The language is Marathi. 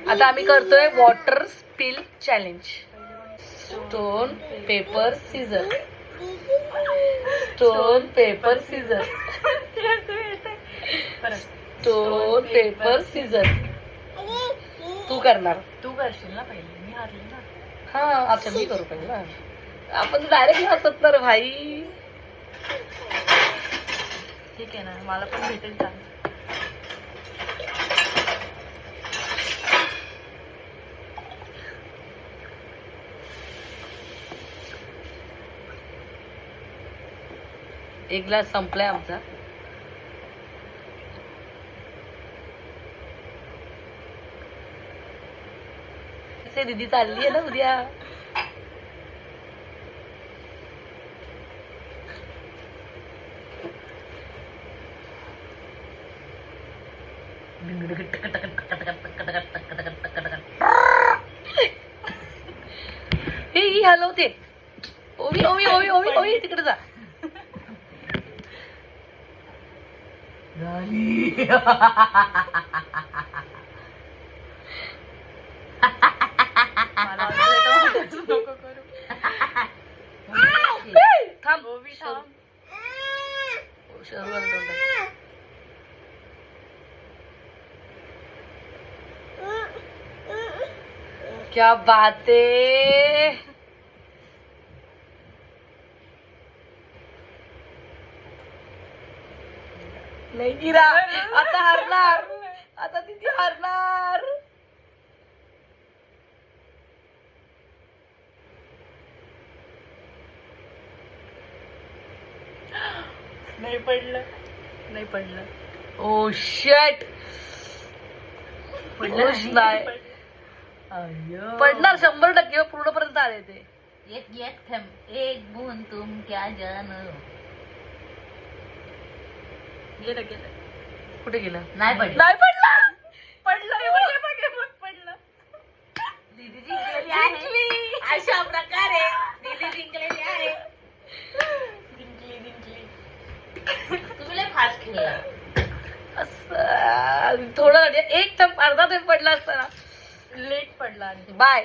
आता आम्ही करतोय water spill challenge. Stone paper scissor. Stone paper scissor. Stone paper scissor. तू करणार. तू करशील ना पहिले, मी हारली ना. हा अच्छा मी करू पहिला. आपण डायरेक्ट हसत तर भाई. ठीक आहे ना, मला पण भेटेल चान्स. एक ग्लास संपलाय आमचा. दीदी चालली आहे ना उद्या. हे हलवते. ओवी ओवी ओवी ओवी ओवी तिकडे जा. मला असं नको करू. थांब ओवी थांब. शरू आलं तोंडात. क्या बात है. नाही गिरा. आता हारणार. आता तिथे हारणार. नाही पडलं, नाही पडलं. ओ शेट. नाही पडणार 100% पूर्णपर्यंत आले ते. एक बूंद तुम क्या जानो. गेलं गेलं. कुठे गेलं. नाही पडलं. नाही पडला. पडलं. दीदी जिंकलेली आहे. अशा प्रकारे दीदी जिंकलेली आहे. जिंकली. तुम्ही लय फास्ट खेळला. असं थोडं एक अर्धा ते पडला असताना. लेट पडला. बाय.